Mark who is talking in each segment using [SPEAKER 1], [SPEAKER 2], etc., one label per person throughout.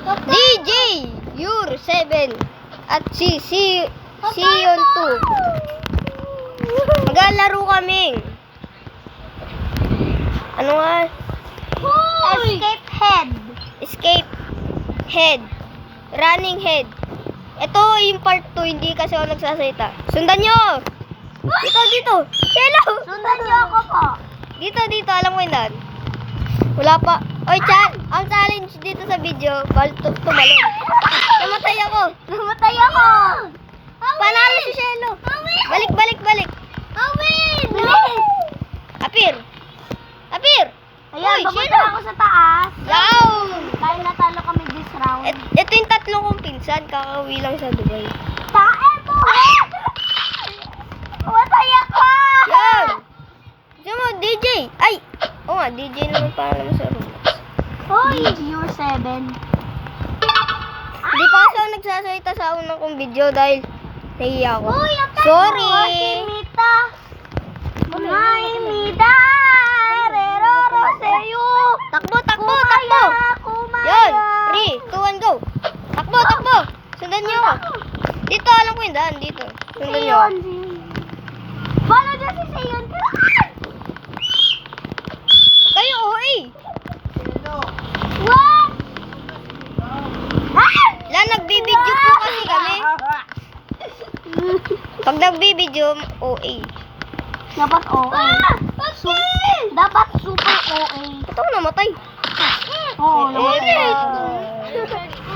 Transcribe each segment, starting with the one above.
[SPEAKER 1] DJ Yur 7 at si Sion 2. Maglalaro kami. Ano nga?
[SPEAKER 2] Escape head.
[SPEAKER 1] Escape head. Running head. Ito yung part 2, hindi kasi ako nagsasalita. Sundan nyo! Dito! Hello!
[SPEAKER 2] Sundan niyo ako po.
[SPEAKER 1] Dito, alam ko yun daan. Wala pa. Oy, Chan! Ang challenge dito sa video, tumalon. Namatay ako!
[SPEAKER 2] Namatay ako.
[SPEAKER 1] Panalo si Shelo! Balik!
[SPEAKER 2] Awin!
[SPEAKER 1] Apir!
[SPEAKER 2] Ayan,
[SPEAKER 1] Uy,
[SPEAKER 2] papunta
[SPEAKER 1] Shelo!
[SPEAKER 2] ako sa taas.
[SPEAKER 1] Yaw!
[SPEAKER 2] Dahil natalo kami this round.
[SPEAKER 1] Ito yung tatlo kong pinsan, kakauwi lang sa Dubai.
[SPEAKER 2] Tae mo! Namatay ako!
[SPEAKER 1] Yan! Diyan mo, DJ! Ay! Oo nga, DJ naman para naman sa room.
[SPEAKER 2] Hoy, Year 7.
[SPEAKER 1] Hindi pa kasi ako nagsasalita sa unang kong video dahil nahiya ako.
[SPEAKER 2] Uy,
[SPEAKER 1] Sorry!
[SPEAKER 2] Mita! Ay, Mita! Reroro sa'yo!
[SPEAKER 1] Takbo!
[SPEAKER 2] Kumaya!
[SPEAKER 1] Yan! 3, 2, 1, go! Takbo! Sundan niyo ako. Dito, alam ko yung daan. Dito. Sundan niyo ako.
[SPEAKER 2] Follow niyo si Sayon.
[SPEAKER 1] Kayo, OA!
[SPEAKER 2] What?
[SPEAKER 1] La, nagbibideo po kasi kami. Pag nagbibideo, OA.
[SPEAKER 2] Dapat OA. Dapat super OA.
[SPEAKER 1] Ba't ako namatay?
[SPEAKER 2] Oo,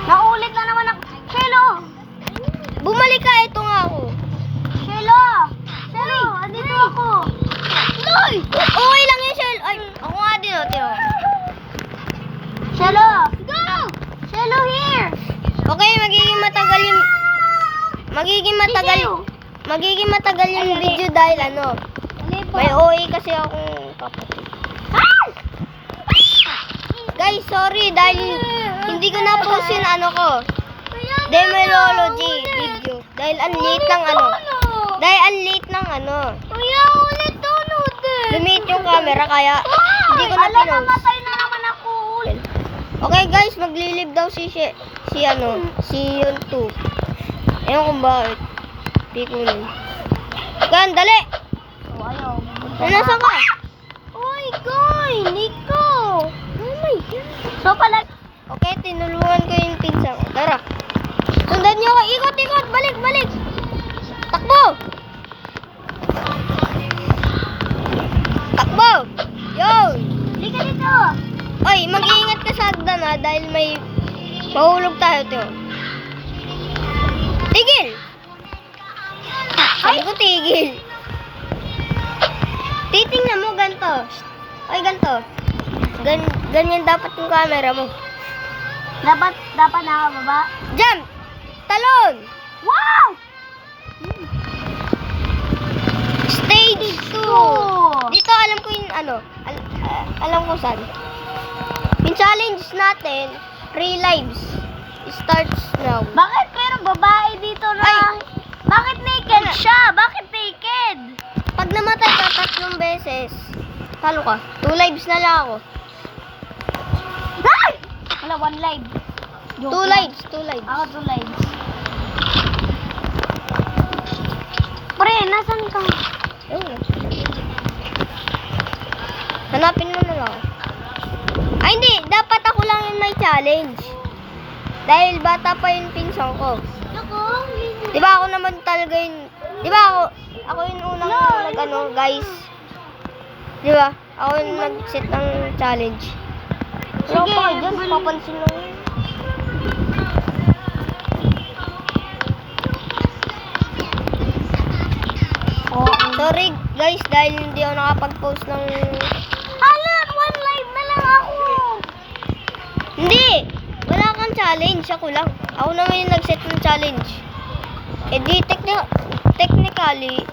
[SPEAKER 2] naulit na naman ako. Shelo!
[SPEAKER 1] Bumalik ka, ito nga ako.
[SPEAKER 2] Shelo! Andito ako.
[SPEAKER 1] Loy! OA lang yun, Shell. Ay, ako nga din, tiro.
[SPEAKER 2] Shelo! Go! Shelo here!
[SPEAKER 1] Okay, magiging matagal yung video dahil may OA kasi akong kapatid. Guys, sorry dahil hindi ko na-post yung Demonology video. Dahil ang late ng
[SPEAKER 2] Kuya, ulit tunod eh.
[SPEAKER 1] Lumit yung camera kaya hindi ko na pinost.
[SPEAKER 2] namatay na naman ako.
[SPEAKER 1] Okay guys, maglilib daw si Sion 2. Ewan kung bakit. Di ko nun. Gan, dali!
[SPEAKER 2] Ayaw.
[SPEAKER 1] Nasaan ka?
[SPEAKER 2] Uy, Koy! Nico! Oh my God. So pala...
[SPEAKER 1] Okay, tinulungan ko yung pinsan ko. Tara. Sundan niyo ako. Ikot! Balik! Takbo! Yun!
[SPEAKER 2] Halika dito!
[SPEAKER 1] Oy, mag-iingat ka sa hagdan dahil may mahulog tayo, Teo. Tigil! Sabi ko tigil. Titingnan mo ganito. Oy, ganito. Ganyan dapat yung camera mo.
[SPEAKER 2] Dapat nakababa.
[SPEAKER 1] Jump! Talon!
[SPEAKER 2] Wow!
[SPEAKER 1] Stage 2. Dito alam ko yung alam ko saan. Yung challenge natin, 3 lives. Starts now.
[SPEAKER 2] Bakit pero babae dito na?
[SPEAKER 1] Ay!
[SPEAKER 2] Bakit naked siya? Bakit naked?
[SPEAKER 1] Pag namatay ka 3 beses, talo ka. 2 lives na lang ako.
[SPEAKER 2] Ay! Wala, 1 live.
[SPEAKER 1] 2 lives.
[SPEAKER 2] Ako 2 lives. Pre, nasan ka?
[SPEAKER 1] Ayun. Hanapin mo na lang. Ay, hindi. Dapat ako lang yung may challenge. Dahil bata pa yung pinsan ko. Di ba ako naman talaga yung... Di ba ako yung unang guys. Di ba? Ako yung nag-set ng challenge.
[SPEAKER 2] Sige,
[SPEAKER 1] Dyan, papansin lang yun. Sorry guys, dahil hindi ako nakapag-post ng...
[SPEAKER 2] Hala, 1 live na lang ako.
[SPEAKER 1] Hindi! Wala kang challenge, ako lang. Ako naman yung nag-set ng challenge. Eh di, technically,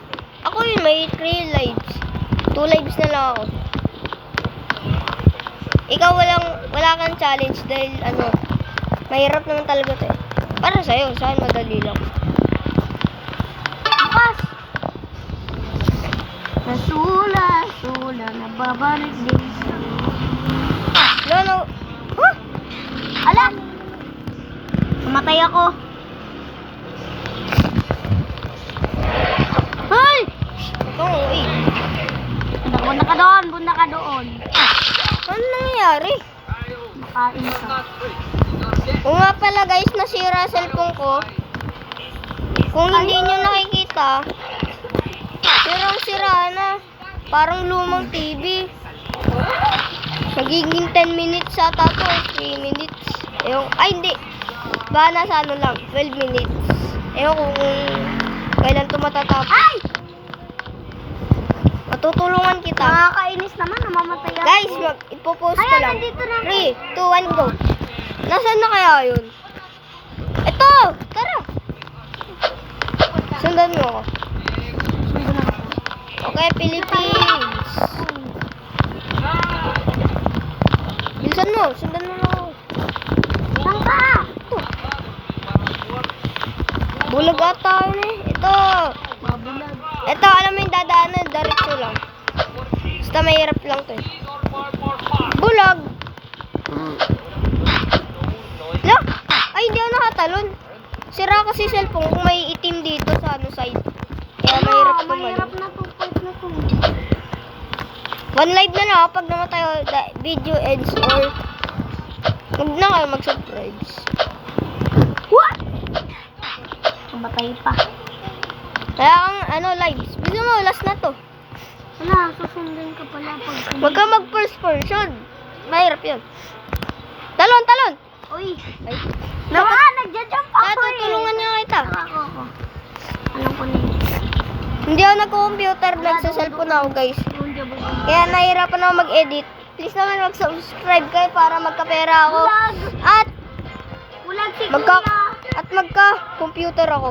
[SPEAKER 1] ako yung may 3 lives. 2 lives na lang ako. Ikaw wala kang challenge dahil mahirap naman talaga to eh. Para sa'yo, saan madali lang.
[SPEAKER 2] Bukas. Nasula, nababalik din sa...
[SPEAKER 1] No.
[SPEAKER 2] Ala! Namatay ako. Hoy!
[SPEAKER 1] Ito, eh.
[SPEAKER 2] Bunda ka doon, bunda ka doon.
[SPEAKER 1] Ano nangyayari?
[SPEAKER 2] Makain ka.
[SPEAKER 1] O nga pala guys, nasira cellphone ko. Kung hindi nyo nakikita, sirang-sira na. Parang lumang TV. Magiging 10 minutes ata to, 3 minutes. Ay hindi. Baka nasa ano lang, 12 minutes. Ewan ko kung kailan to matatapos.
[SPEAKER 2] Ay!
[SPEAKER 1] Matutulungan kita.
[SPEAKER 2] Nakakainis naman, namamatay ako.
[SPEAKER 1] Guys, ipopost ko
[SPEAKER 2] Ayan,
[SPEAKER 1] lang.
[SPEAKER 2] nandito na ako.
[SPEAKER 1] 3, 2, 1, go. Nasaan na kaya yun? Ito! Tara! Sundan mo ako. Okay, Philippines. Bilisan mo, sundan mo ako.
[SPEAKER 2] Saan ka?
[SPEAKER 1] Ito. Bulag ata yun eh. Ito.
[SPEAKER 2] Mabulag.
[SPEAKER 1] Ito, alam mo yung dadaanan, diretso lang. Basta mahirap lang to eh. Bulag. Lo? Ay, hindi ako nakatalon. Sira kasi cellphone kung may itim dito sa ano side. Kaya mahirap
[SPEAKER 2] Mahirap
[SPEAKER 1] tumalon.
[SPEAKER 2] na to, part na to.
[SPEAKER 1] One live na lang ako pag namatay video ends or huwag na kayo mag-subscribe.
[SPEAKER 2] What? Mamatay pa.
[SPEAKER 1] Kaya kang ano lives. Gusto mo, last na to.
[SPEAKER 2] Wala, susundan ka pala pag...
[SPEAKER 1] Huwag ka mag first person. Mahirap yun. Talon, talon!
[SPEAKER 2] Uy!
[SPEAKER 1] Ay,
[SPEAKER 2] Nawa, nagja-jump ako eh.
[SPEAKER 1] tutulungan niya kita.
[SPEAKER 2] Ako. Alam ko na yun.
[SPEAKER 1] Hindi ako nag-computer, nagsa-cellphone ako guys.
[SPEAKER 2] Yung jabot.
[SPEAKER 1] Kaya nahirapan ako mag-edit. Please naman mag-subscribe kayo para magkapera ako.
[SPEAKER 2] Bulag!
[SPEAKER 1] At
[SPEAKER 2] Bulag si Kuya!
[SPEAKER 1] magka-computer ako.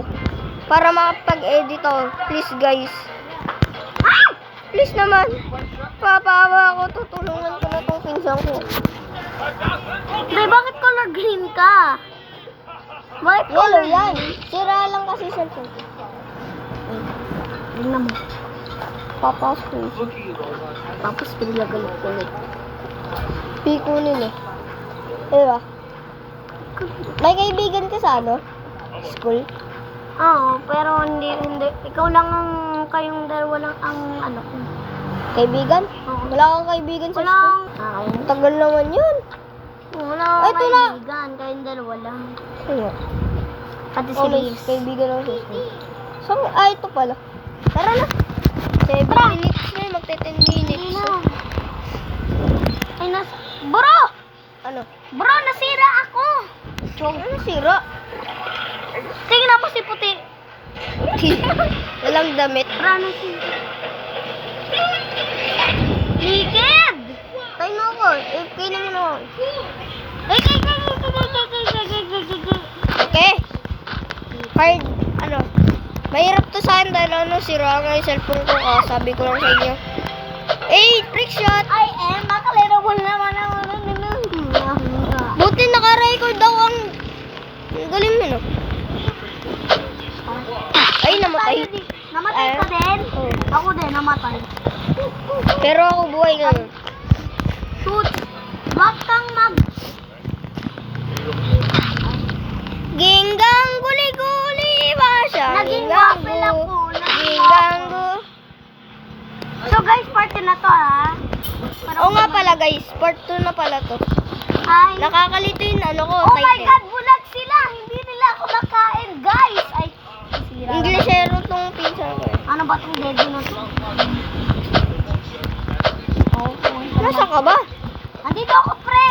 [SPEAKER 1] Para makapag-edit ako. Please guys.
[SPEAKER 2] Ah!
[SPEAKER 1] Please naman. Papawa ako. Tutulungan ko na tong pinsan ko.
[SPEAKER 2] Bay, bakit color green ka? Bakit
[SPEAKER 1] Yellow yan. Sira lang kasi cellphone ko.
[SPEAKER 2] Tingnan mo.
[SPEAKER 1] Papasok ko yun.
[SPEAKER 2] Tapos pinagalit-galit.
[SPEAKER 1] Pikunin eh. Diba? May kaibigan ka sa ano? School?
[SPEAKER 2] Oo, pero hindi. Ikaw lang ang, kayong dalawa lang ang ano ko.
[SPEAKER 1] Kaibigan?
[SPEAKER 2] Oo.
[SPEAKER 1] Wala kang kaibigan sa
[SPEAKER 2] Wala
[SPEAKER 1] school?
[SPEAKER 2] kang...
[SPEAKER 1] Ang tagal naman yun.
[SPEAKER 2] Wala
[SPEAKER 1] Ay,
[SPEAKER 2] kang
[SPEAKER 1] ito na.
[SPEAKER 2] kaibigan. Kayong dalawa lang.
[SPEAKER 1] Ano?
[SPEAKER 2] Pati si
[SPEAKER 1] Oh, may
[SPEAKER 2] Liz.
[SPEAKER 1] kaibigan ako sa school. So, ito pala. Tara na. 7 minutes na yun. Magte-10
[SPEAKER 2] Hindi
[SPEAKER 1] minutes.
[SPEAKER 2] na. Ay, Bro!
[SPEAKER 1] Ano?
[SPEAKER 2] Bro, nasira ako!
[SPEAKER 1] Chong, ano sira?
[SPEAKER 2] Tingnan mo si puti.
[SPEAKER 1] Walang damit.
[SPEAKER 2] Bro, nasira. Likid!
[SPEAKER 1] Tayo mo ako. Kailan mo ako. Okay. Hard, ano, mahirap to sa akin dahil ano, sira nga yung cellphone ko. Sabi ko lang sa inyo. Trick shot!
[SPEAKER 2] I am makalero naman ang
[SPEAKER 1] Buti naka-record ako ang galing mo, no? Ay, namatay.
[SPEAKER 2] Namatay ka din?
[SPEAKER 1] Oo.
[SPEAKER 2] Ako din, namatay.
[SPEAKER 1] Pero ako buhay ngayon.
[SPEAKER 2] Shoot! Wag kang
[SPEAKER 1] Ginggang guli-guli ba siya?
[SPEAKER 2] Naging waffle ako.
[SPEAKER 1] Ginggango.
[SPEAKER 2] So guys, party na to ha.
[SPEAKER 1] Oo nga pala guys, part 2 na pala to.
[SPEAKER 2] Ay.
[SPEAKER 1] Nakakalito yung ano ko,
[SPEAKER 2] Oh my
[SPEAKER 1] title.
[SPEAKER 2] God, bulag sila. Hindi nila ako nakain, guys. Ay, sira.
[SPEAKER 1] Englishero tong pinsan ko eh.
[SPEAKER 2] Ano ba itong dedo na to?
[SPEAKER 1] Nasa ka ba?
[SPEAKER 2] Andito ako, pre.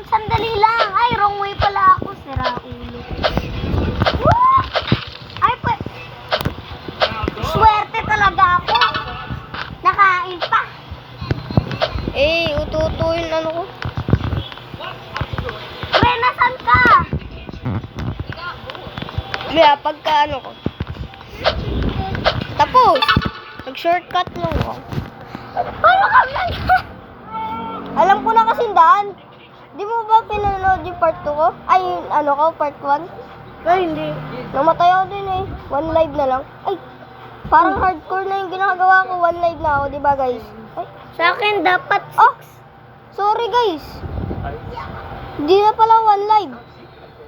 [SPEAKER 2] Sandali lang. Ay, wrong way pala ako. Sira ulo. Woo! Ay, swerte talaga ako. Nakain pa.
[SPEAKER 1] Uto-uto yung ano ko.
[SPEAKER 2] Pre, nasan ka?
[SPEAKER 1] Kaya pagka ano ko. Tapos, nag-shortcut lang ako.
[SPEAKER 2] Paano ka lang?
[SPEAKER 1] Alam ko na kasi daan. Di mo ba pinanood yung part 2 ko? Ay, yung ano ko, part 1?
[SPEAKER 2] Ay, hindi.
[SPEAKER 1] Namatay ako din eh. One live na lang. Ay, parang hardcore na yung ginagawa ko. One live na ako, di ba guys? Ay,
[SPEAKER 2] Sa akin, dapat
[SPEAKER 1] sorry guys. Hindi na pala one live.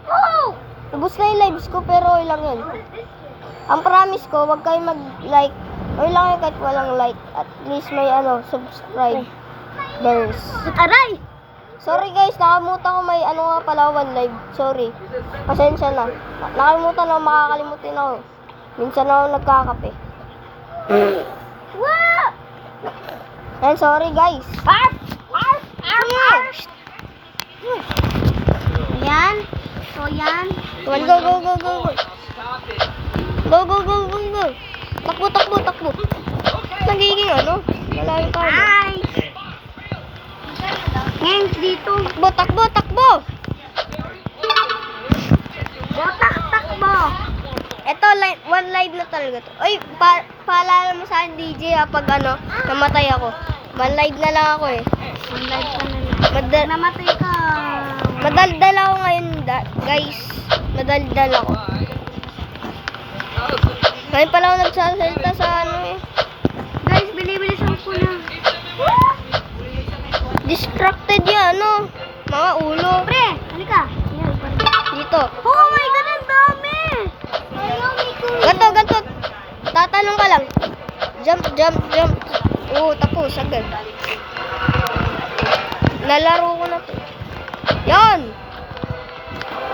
[SPEAKER 2] Oh!
[SPEAKER 1] Ubus na yung lives ko, pero okay lang yun. Ang promise ko, wag kayo mag-like. Okay lang yun kahit walang like. At least may subscribers.
[SPEAKER 2] Aray!
[SPEAKER 1] Sorry guys, nakalimutan ko may nga pala, 1 live. Sorry. Pasensya na. Nakalimutan ako, makakalimutin ako. Minsan ako nagkakape.
[SPEAKER 2] Wow!
[SPEAKER 1] And sorry guys.
[SPEAKER 2] Arf! Arf! Arf! Arf! Ayan. So, yan.
[SPEAKER 1] Go, go, go, go, go. Go, go, go, go, go. Takbo, takbo, takbo. Nagiging malayo tayo.
[SPEAKER 2] Ay! Ngayon, dito.
[SPEAKER 1] Takbo, takbo, takbo.
[SPEAKER 2] Botak, takbo.
[SPEAKER 1] Ito, 1 live na talaga to. Uy, paalala mo sa akin, DJ, pag namatay ako. 1 live na lang ako eh.
[SPEAKER 2] One live ka na lang. Namatay ka.
[SPEAKER 1] Madaldal ako ngayon, guys. Madaldal ako. Ngayon pala ako nagsasalita sa eh.
[SPEAKER 2] Guys, binibilisan ko na.
[SPEAKER 1] Distracted yan, mga ulo.
[SPEAKER 2] Pre, halika. Ayan,
[SPEAKER 1] Dito.
[SPEAKER 2] oh my God, ang dami.
[SPEAKER 1] Ganto. Tatanong ka lang. Jump, jump, jump. Oo, tapos, agad. Lalaro ko na to. Yan!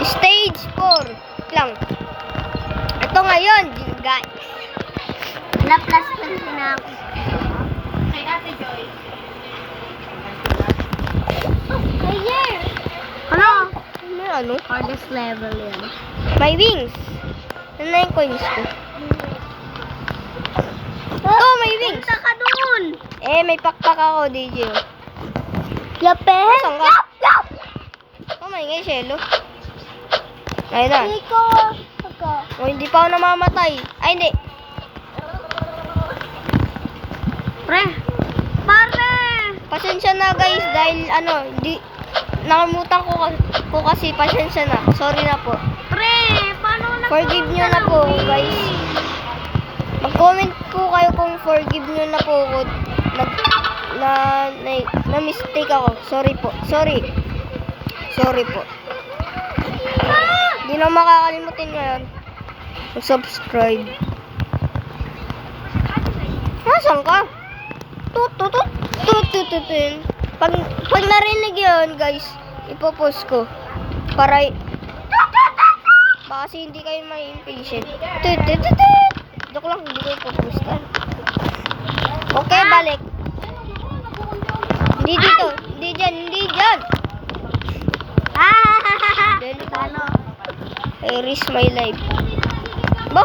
[SPEAKER 1] Stage 4 lang. Ito ngayon, guys.
[SPEAKER 2] Na plus 20 na ako. Hello?
[SPEAKER 1] May
[SPEAKER 2] Hardest level yan.
[SPEAKER 1] My wings. Ano na yung coins ko? Oh, may wings.
[SPEAKER 2] Punta ka dun.
[SPEAKER 1] May pakpak ako, DJ.
[SPEAKER 2] Lapet?
[SPEAKER 1] Saan ka? Oh my God, Shelo. Ayun na. Oh, hindi pa ako namamatay. Ay, hindi.
[SPEAKER 2] Pre. Pare.
[SPEAKER 1] Pasensya na, guys, dahil nakalimutan ko kasi, pasensya na. Sorry na po.
[SPEAKER 2] Pre, paano na?
[SPEAKER 1] Forgive nyo na po, guys. Mag-comment po kayo kung forgive nyo na po ako. Na mistake ako. Sorry po. Sorry po. Hindi na makakalimutin ngayon. Subscribe. Nasaan ka? Tututut. Pag narinig yun, guys, ipopost ko. Para baka kasi hindi kayo may impatient. Joke lang, hindi ko ipopostan. Okay, balik. Hindi dito. Hindi dyan.
[SPEAKER 2] Talo.
[SPEAKER 1] I risk my life. Ba?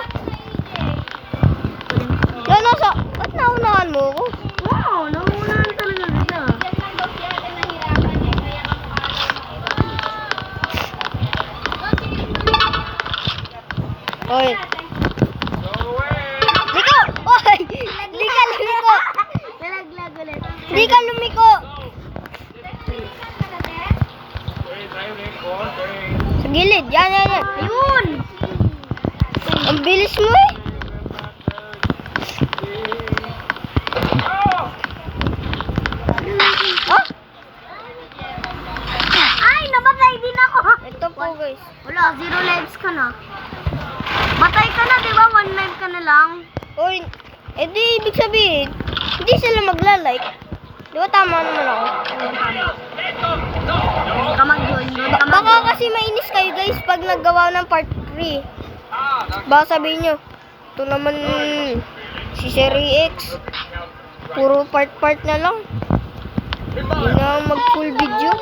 [SPEAKER 1] Ba't naunahan mo ako?
[SPEAKER 2] Wow, nauunahan talaga kita.
[SPEAKER 1] Oy. Liko! Oy! Di ka lumiko!
[SPEAKER 2] Nalaglag ulit.
[SPEAKER 1] Di ka lumiko! Sa gilid. Yan.
[SPEAKER 2] Ayun!
[SPEAKER 1] Ang bilis mo eh. Oh!
[SPEAKER 2] Ay, namatay din ako.
[SPEAKER 1] Ito po, guys.
[SPEAKER 2] Wala, 0 lives ka na. Matay ka na, di ba? 1 life ka na lang.
[SPEAKER 1] Oy, di ibig sabihin, hindi sila magla-like. Di ba tama naman ako?
[SPEAKER 2] Ka mag-join doon.
[SPEAKER 1] Baka kasi mainis kayo, guys, pag naggawa ng part 3. Baka sabihin nyo, ito naman si Seri X. Puro part na lang. Hindi na mag-full video.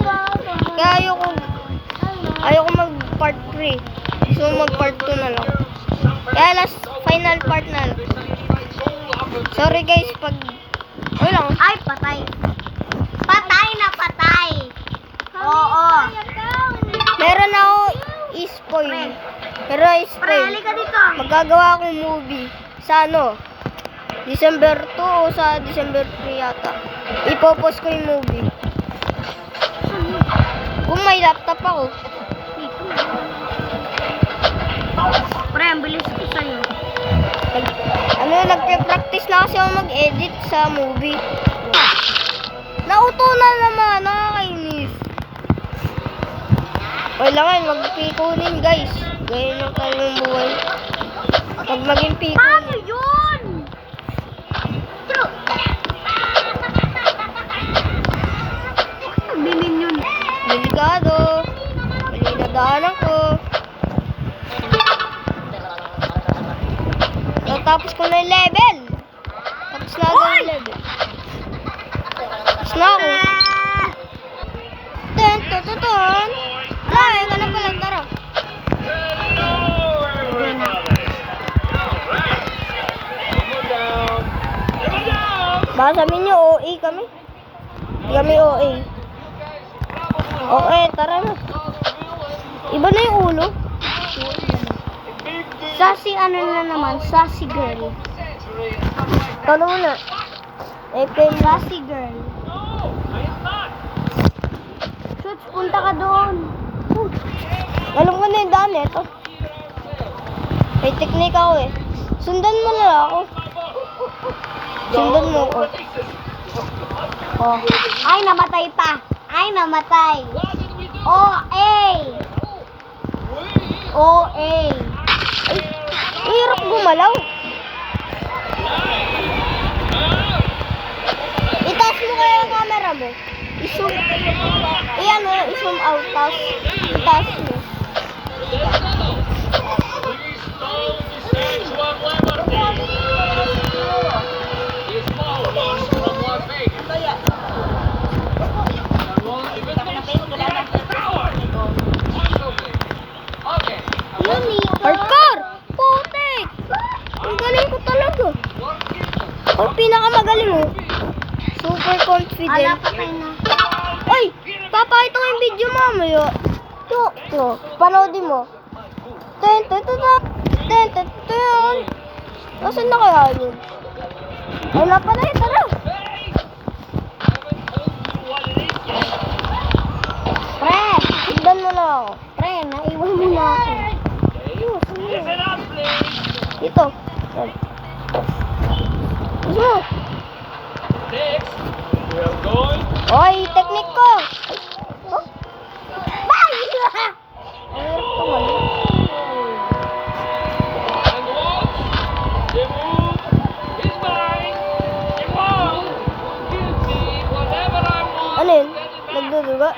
[SPEAKER 1] Kaya ayoko mag-part 3. So, mag-part 2 na lang. Kaya last, final part na lang. Sorry guys, pag... lang.
[SPEAKER 2] Ay, patay. Patay na patay. Oo.
[SPEAKER 1] Meron ako spoil. Pero
[SPEAKER 2] Pre,
[SPEAKER 1] spoil.
[SPEAKER 2] halika dito.
[SPEAKER 1] Magagawa akong movie. Sa December 2 o sa December 3 yata. Ipopost ko yung movie. Kung may laptop ako.
[SPEAKER 2] Pre, ang bilis ko sa'yo.
[SPEAKER 1] Nagpe-practice na kasi ako mag-edit sa movie. Nauto na naman, nakakainis. Kailangan magpikunin, guys. Ganyan yung kanyang buhay. Pag maging pikunin.
[SPEAKER 2] Paano yun? Bilin yun.
[SPEAKER 1] Delikado. Mali na daanan ko. So, tapos ko na yung level. Tapos na ako yung level. Tapos na ako. Ten, tututun. Wala, ka na pala. Tara. Baka sabihin niyo, OA kami. Hindi kami OA. OA, tara na. Iba na yung ulo.
[SPEAKER 2] Sassy ano na naman? Sassy girl.
[SPEAKER 1] Talo na.
[SPEAKER 2] Sassy girl. Shoots, punta ka doon.
[SPEAKER 1] Alam ko na yung daan eh. Ito. May technique ako eh. Sundan mo na ako. Sundan mo ako.
[SPEAKER 2] Oh. Ay, namatay pa. Ay, namatay. O-A. O-A.
[SPEAKER 1] Ay, hirap gumalaw. Itaas mo kaya yung camera mo. I-zoom. I-zoom out. Tapos itaas mo. Hardcore! Putik! Ang galing ko talaga. Ang pinakamagaling mo. Super confident.
[SPEAKER 2] Ala, patay na.
[SPEAKER 1] Ay! Papakita ko yung video mamaya. Ito. Panoodin mo. Ten. Nasaan na kaya yun? Ay, napalay. Tara.
[SPEAKER 2] Pre,
[SPEAKER 1] Sundan mo na ako.
[SPEAKER 2] pre, naiwan mo na ako.
[SPEAKER 1] Dito. Yan. Gusto mo? Oy, technique ko! Oh?
[SPEAKER 2] Bye!
[SPEAKER 1] Ang hirap tumalo. Ano yun? Nagduduga?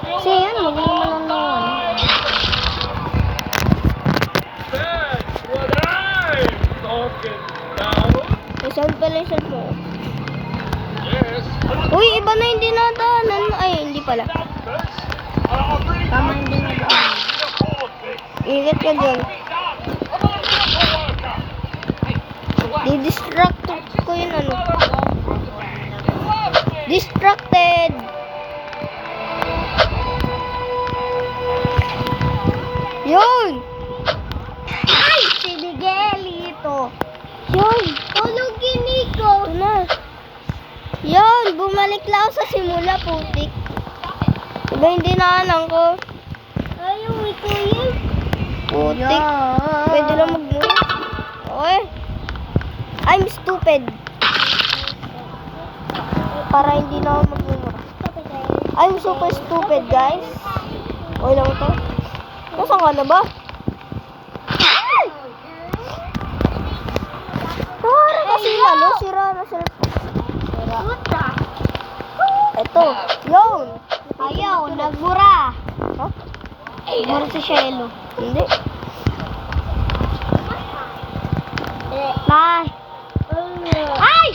[SPEAKER 2] Kasi yan, magmamalan na yan.
[SPEAKER 1] May sound pala yung cellphone. Uy, iba na yung dinadaanan. Ay, hindi pala.
[SPEAKER 2] Tama hindi na doon.
[SPEAKER 1] Ingat ka dyan. Di-distract ko yun ano. Distracted! Yun!
[SPEAKER 2] Ay! Si Miguelito!
[SPEAKER 1] Yun!
[SPEAKER 2] Tulugin ko!
[SPEAKER 1] Ito na. Yun! Bumalik lang ako sa simula, putik. Diba hindi naanan ko?
[SPEAKER 2] Ayaw, ito yun.
[SPEAKER 1] Putik. Pwede lang mag-move. Okay. I'm stupid. Para hindi na ako mag-move. I'm super stupid, guys. Okay lang ito. Nasaan ka na ba? Parang kasi lalo, sira na sila.
[SPEAKER 2] Puta!
[SPEAKER 1] Ito. Yun.
[SPEAKER 2] Ayaw, nagbura.
[SPEAKER 1] Ha?
[SPEAKER 2] Nagbura si Shelo.
[SPEAKER 1] Hindi.
[SPEAKER 2] Bye! Ay!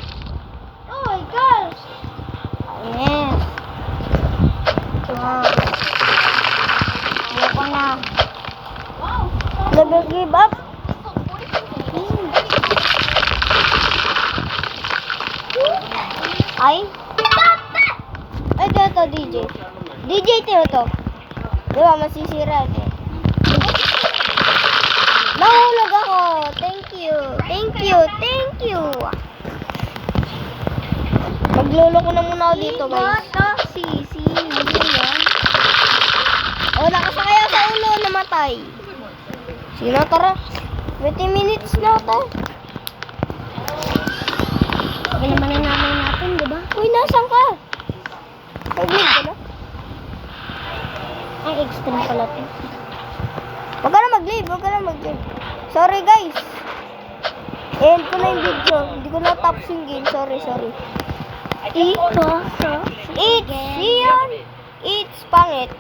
[SPEAKER 2] Oh my gosh! Yes. Wow. Ayoko na.
[SPEAKER 1] Never give up.
[SPEAKER 2] Ay?
[SPEAKER 1] Ay, ito, DJ. DJ, ito. Diba, masisira ito. Nahulog ako. Thank you. Magluloko na muna ako dito, guys.
[SPEAKER 2] Sisi. Hindi yan.
[SPEAKER 1] O, nakasakay ako sa ulo, namatay. Sino, tara. 20 minutes na ito.
[SPEAKER 2] Pag naman na namin natin, diba?
[SPEAKER 1] Uy, nasan ka? Ay, ka na.
[SPEAKER 2] game pala to.
[SPEAKER 1] Huwag ka na mag-leave, huwag ka na mag-leave. Sorry guys. End ko na yung video. Hindi ko na-tapos yung game. Sorry. It's yun. It's pangit.